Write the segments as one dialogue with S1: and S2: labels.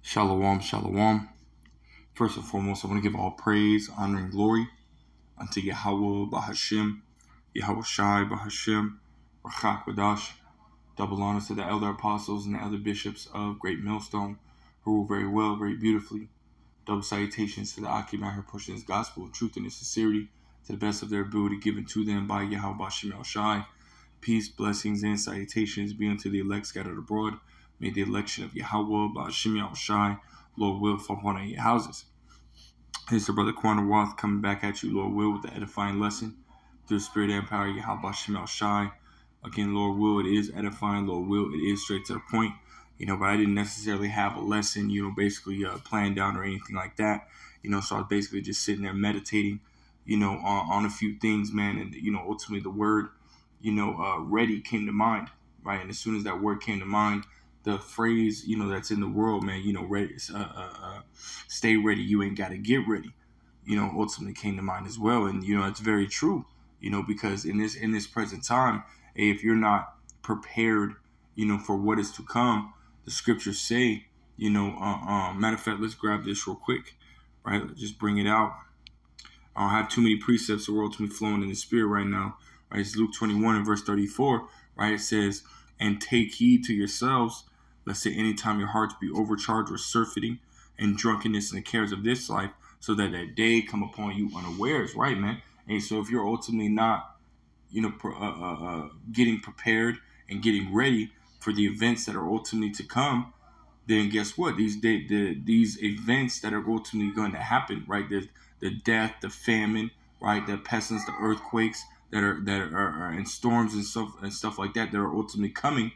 S1: Shalom, shalom. First and foremost, I want to give all praise, honor, and glory unto Yahweh, Bahashim, Yahweh Shai, Bahashim, Rachak Wadash. Double honors to the elder apostles and the elder bishops of Great Millstone, who rule very well, very beautifully. Double salutations to the Akim out here pushing his gospel of truth and sincerity to the best of their ability given to them by Yahweh Bahashim El Shai. Peace, blessings, and salutations be unto the elect scattered abroad. May the election of Yahweh, Bahashim El Shai, Lord will, fall upon your houses. It's the brother Quanah Wath coming back at you, Lord will, with the edifying lesson through the spirit and power of Yahweh Bahashim El Shai. Again, Lord will, it is edifying. Lord will, it is straight to the point. But I didn't necessarily have a lesson, basically planned down or anything like that. So I was basically just sitting there meditating, on a few things, man. And, ultimately the word, ready came to mind, right? And as soon as that word came to mind, the phrase, that's in the world, man, ready, stay ready. You ain't got to get ready, ultimately came to mind as well. And, it's very true, because in this present time, if you're not prepared, for what is to come, the scriptures say, matter of fact, let's grab this real quick, right? Let's just bring it out. I don't have too many precepts that we're ultimately flowing in the spirit right now. Right? It's Luke 21 and verse 34, right? It says, and take heed to yourselves, lest say anytime your hearts be overcharged with surfeiting and drunkenness and the cares of this life, so that day come upon you unawares, right, man? And so if you're ultimately not, getting prepared and getting ready for the events that are ultimately to come, then guess what? These events that are ultimately going to happen, right? There's the death, the famine, right? The pestilence, the earthquakes that are in storms and stuff like that are ultimately coming,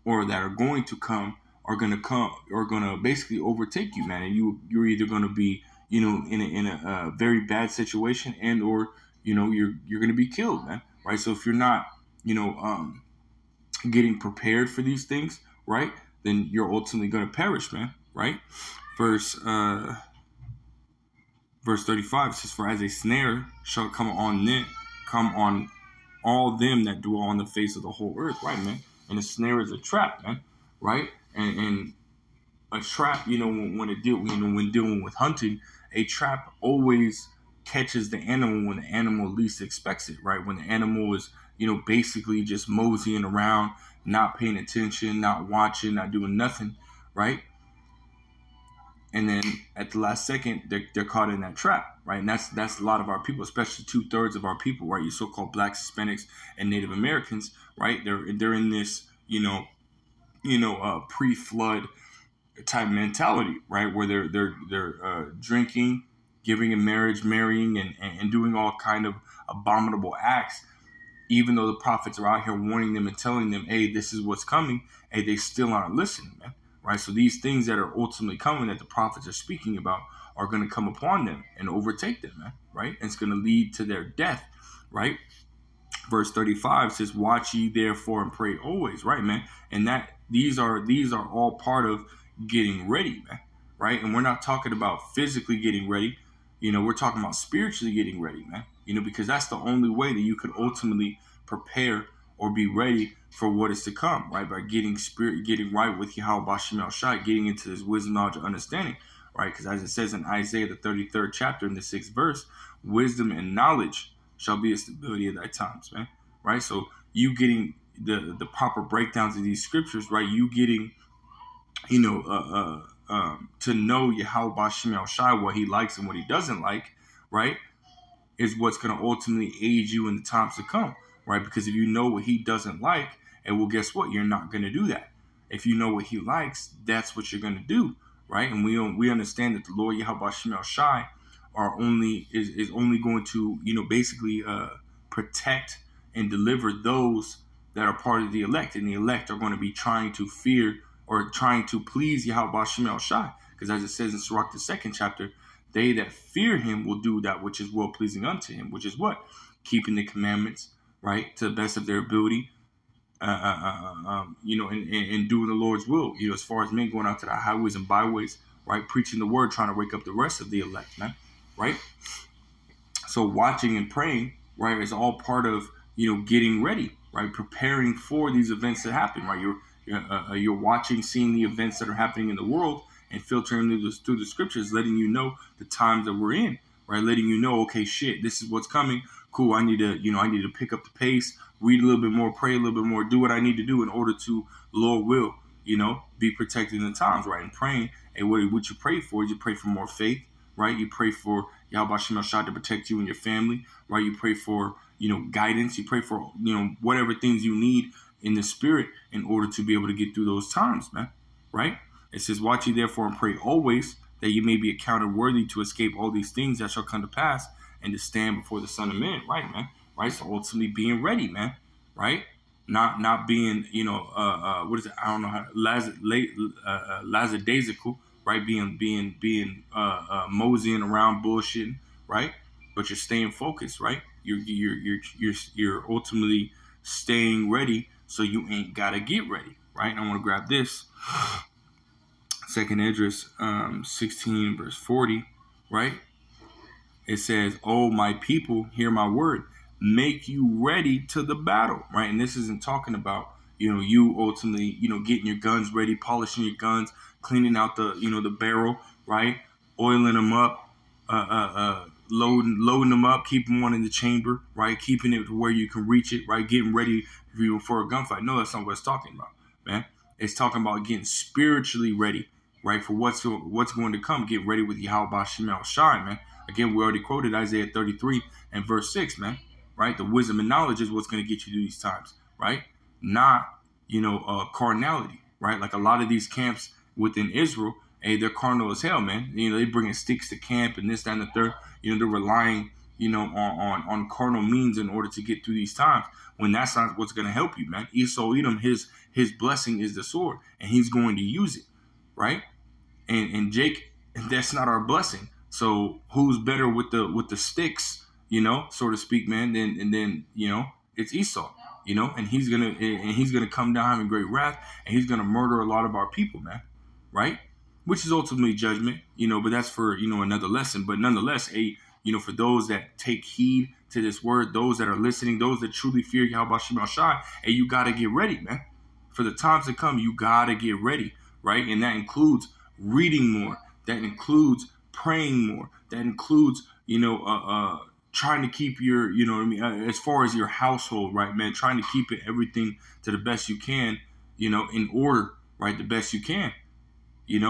S1: or that are going to come, are going to basically overtake you, man. And you're either going to be, in a very bad situation, and or you're going to be killed, man. Right? So if you're not, getting prepared for these things, right, then you're ultimately going to perish, man. Right? Verse 35 says, "For as a snare shall come on all them that dwell on the face of the whole earth." Right, man. And a snare is a trap, man. Right? And a trap, when dealing with hunting, a trap always catches the animal when the animal least expects it, right? When the animal is, basically just moseying around, not paying attention, not watching, not doing nothing, right? And then at the last second, they're caught in that trap, right? And that's a lot of our people, especially 2/3 of our people, right? Your so-called blacks, Hispanics, and Native Americans, right? They're in this, pre-flood type mentality, right? Where they're drinking, giving in marriage, marrying, and doing all kind of abominable acts. Even though the prophets are out here warning them and telling them, hey, this is what's coming, hey, they still aren't listening, man. Right? So these things that are ultimately coming that the prophets are speaking about are going to come upon them and overtake them, man. Right? And it's going to lead to their death, right? Verse 35 says, "Watch ye therefore and pray always," right, man? And that these are all part of getting ready, man. Right? And we're not talking about physically getting ready. We're talking about spiritually getting ready, man. Because that's the only way that you could ultimately prepare or be ready for what is to come, right? By getting right with Yahweh Bahashim El Shai, getting into this wisdom, knowledge, and understanding, right? Because as it says in Isaiah, the 33rd chapter, in the 6th verse, wisdom and knowledge shall be a stability of thy times, man. Right? So you getting the proper breakdowns of these scriptures, right? You getting, to know Yahweh Bahashim El Shai, what he likes and what he doesn't like, right, is what's going to ultimately aid you in the times to come, right? Because if you know what he doesn't like, and well, guess what? You're not going to do that. If you know what he likes, that's what you're going to do, right? And we understand that the Lord Yahweh Bahashim El Shai is only going to, basically protect and deliver those that are part of the elect, and the elect are going to be trying to fear or trying to please Yahweh Bahashim El Shai, because as it says in Sirach, the 2nd chapter, they that fear him will do that which is well pleasing unto him, which is what? Keeping the commandments, right, to the best of their ability, and doing the Lord's will, as far as men going out to the highways and byways, right, preaching the word, trying to wake up the rest of the elect, man, right? So watching and praying, right, is all part of, getting ready, right, preparing for these events that happen, right? You're watching, seeing the events that are happening in the world, and filtering through the scriptures, letting you know the times that we're in, right? Letting you know, okay, shit, this is what's coming. Cool. I need to pick up the pace, read a little bit more, pray a little bit more, do what I need to do in order to, Lord will, be protected in the times, right? And praying, and what you pray for is you pray for more faith, right? You pray for Yahweh Shem Shah to protect you and your family, right? You pray for, guidance. You pray for, whatever things you need in the spirit in order to be able to get through those times, man, right? It says, watch ye therefore and pray always, that you may be accounted worthy to escape all these things that shall come to pass and to stand before the Son of Man, right, man? Right? So ultimately being ready, man, right? Not being, what is it? I don't know how lackadaisical, right? Being moseying around bullshitting, right? But you're staying focused, right? You're ultimately staying ready, so you ain't gotta get ready, right? And I want to grab this. Second Esdras 16 verse 40, right? It says, "Oh, my people, hear my word. Make you ready to the battle," right? And this isn't talking about, you ultimately, getting your guns ready, polishing your guns, cleaning out the, the barrel, right? Oiling them up, loading them up, keeping one in the chamber, right? Keeping it to where you can reach it, right? Getting ready for a gunfight. No, that's not what it's talking about, man. It's talking about getting spiritually ready, right? For what's going to come. Get ready with Yahweh Shem Shai, man. Again, we already quoted Isaiah 33 and verse 6, man, right? The wisdom and knowledge is what's going to get you through these times, right? Not, carnality, right? Like a lot of these camps within Israel, hey, they're carnal as hell, man. They bringing sticks to camp and this, that, and the third. They're relying, on carnal means in order to get through these times, when that's not what's going to help you, man. Esau Edom, his blessing is the sword, and he's going to use it, right? And Jake, that's not our blessing. So who's better with the sticks, so to speak, man? Then it's Esau, and he's gonna come down in great wrath, and he's gonna murder a lot of our people, man, right? Which is ultimately judgment, but that's for another lesson. But nonetheless, for those that take heed to this word, those that are listening, those that truly fear Yahweh Shem Shai, and you gotta get ready, man. For the times to come, you gotta get ready, right? And that includes reading more. That includes praying more. That includes, trying to keep your, as far as your household, right, man, trying to keep it everything to the best you can, in order, right, the best you can,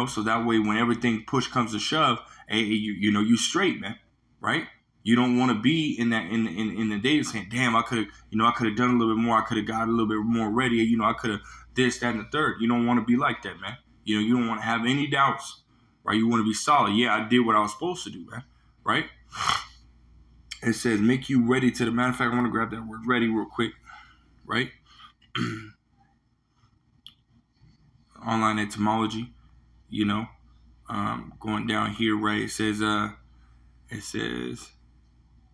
S1: so that way when everything push comes to shove, hey, you straight, man, right? You don't want to be in that in the day saying, damn, I could have done a little bit more. I could have got a little bit more ready. I could have this, that, and the third. You don't want to be like that, man. You don't want to have any doubts, right? You want to be solid. Yeah, I did what I was supposed to do, man, right? It says, make you ready to the matter of fact, I want to grab that word ready real quick, right? Online etymology, going down here, right? It says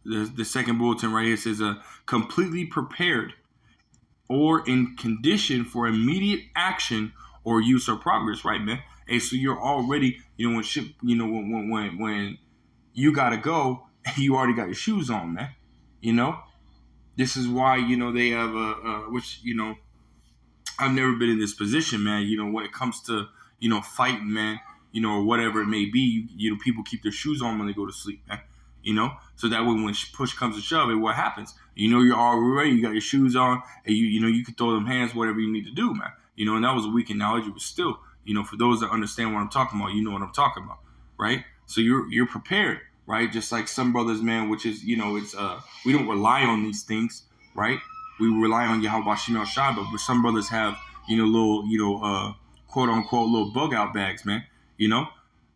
S1: the second bulletin right here says completely prepared or in condition for immediate action or use or progress, right, man? Hey, so you're already, when ship, when you gotta go, you already got your shoes on, man. This is why they have which I've never been in this position, man. When it comes to fighting, man, or whatever it may be, people keep their shoes on when they go to sleep, man. So that way when push comes to shove, what happens? You're already ready. You got your shoes on, and you can throw them hands, whatever you need to do, man. And that was a weak analogy, but still, for those that understand what I'm talking about, you know what I'm talking about, right? So you're prepared, right? Just like some brothers, man, which is it's we don't rely on these things, right? We rely on Yahweh Shem Shai, but some brothers have little quote unquote little bug out bags, man.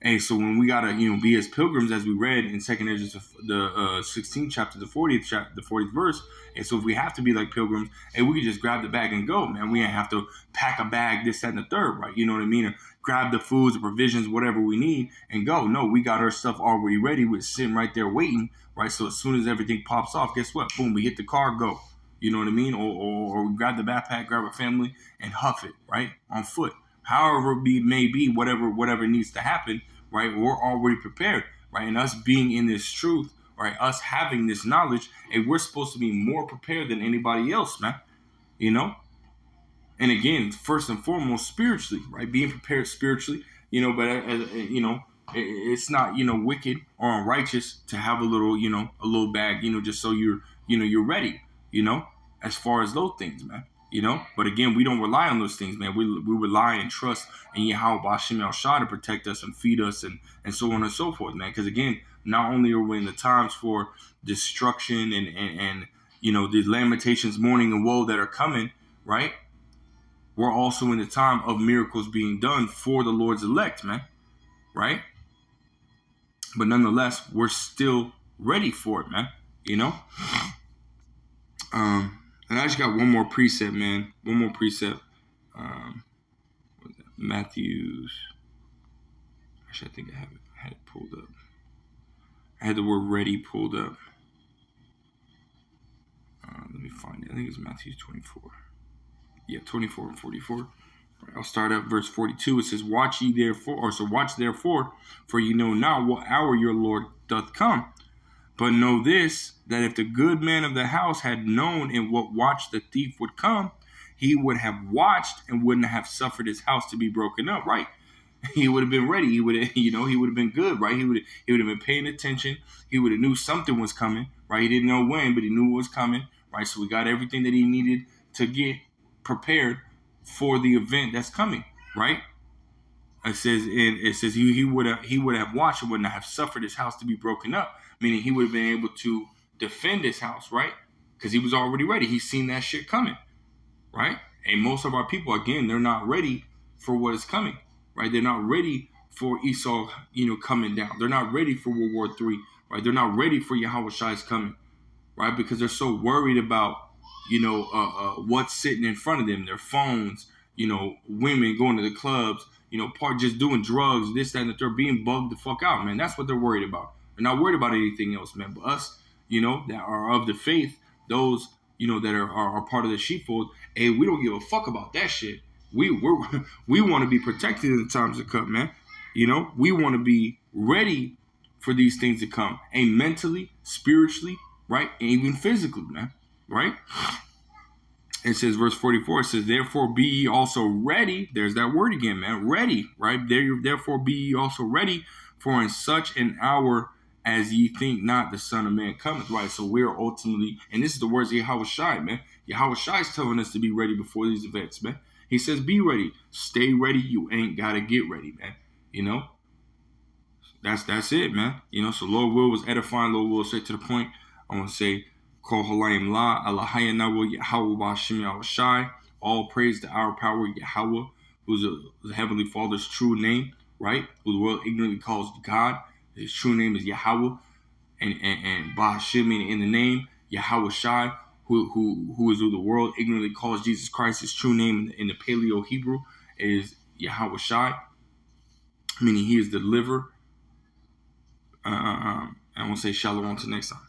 S1: Hey, so when we gotta be as pilgrims, as we read in Second Esdras, the 16th chapter, the 40th verse, and so if we have to be like pilgrims, hey, we can just grab the bag and go, man. We ain't have to pack a bag, this, that, and the third, right? You know what I mean? Or grab the foods, the provisions, whatever we need, and go. No, we got our stuff already ready. We're sitting right there waiting, right? So as soon as everything pops off, guess what? Boom, we hit the car, go. You know what I mean? Or we grab the backpack, grab a family, and huff it, right? On foot. However it may be, whatever needs to happen, right? We're already prepared, right? And us being in this truth, right? Us having this knowledge, and we're supposed to be more prepared than anybody else, man. And again, first and foremost, spiritually, right? Being prepared spiritually, But it's not, wicked or unrighteous to have a little, a little bag, just so you're ready, as far as those things, man. But again, we don't rely on those things, man. We rely and trust in Yahweh Bashim El Shah to protect us and feed us and so on and so forth, man. Because again, not only are we in the times for destruction and the lamentations, mourning, and woe that are coming, right? We're also in the time of miracles being done for the Lord's elect, man, right? But nonetheless, we're still ready for it, man. And I just got one more precept, man. One more precept. Matthew's. Actually, I think I had it pulled up. I had the word ready pulled up. Let me find it. I think it's Matthew 24. Yeah, 24 and 44. I'll start at verse 42. It says, watch therefore, for you know not what hour your Lord doth come. But know this, that if the good man of the house had known in what watch the thief would come, he would have watched and wouldn't have suffered his house to be broken up. Right? He would have been ready. He would have, he would have been good. Right? He would have been paying attention. He would have knew something was coming. Right? He didn't know when, but he knew it was coming. Right? So we got everything that he needed to get prepared for the event that's coming. Right? It says he would have watched and wouldn't have suffered his house to be broken up, meaning he would have been able to defend his house, right? Because he was already ready. He's seen that shit coming, right? And most of our people, again, they're not ready for what is coming, right? They're not ready for Esau, coming down. They're not ready for World War III, right? They're not ready for Yahweh Shai's coming, right? Because they're so worried about, what's sitting in front of them, their phones, women going to the clubs, just doing drugs, this, that, and the third, being bugged the fuck out, man. That's what they're worried about. They're not worried about anything else, man. But us, that are of the faith, those, that are part of the sheepfold, hey, we don't give a fuck about that shit. We want to be protected in the times to come, man. We want to be ready for these things to come, and mentally, spiritually, right, and even physically, man, right? It says, verse 44, it says, therefore be ye also ready. There's that word again, man. Ready, right? Therefore be ye also ready, for in such an hour as ye think not, the Son of Man cometh, right? So we're ultimately, and this is the words of Yahweh Shai, man. Yahweh Shai is telling us to be ready before these events, man. He says, be ready. Stay ready. You ain't got to get ready, man. That's it, man. So Lord Will was edifying. Lord Will straight to the point. I want to say, Kol Halayim La, Allahayanawa Yahweh Bashim Yahweh Shai. All praise to our power, Yahweh, who's the Heavenly Father's true name, right? Who the world ignorantly calls God. His true name is Yahweh. And Bashim, meaning in the name, Yahweh Shai, who is who the world ignorantly calls Jesus Christ. His true name in the Paleo Hebrew is Yahweh Shai, meaning he is the deliverer. I want to say shalom until next time.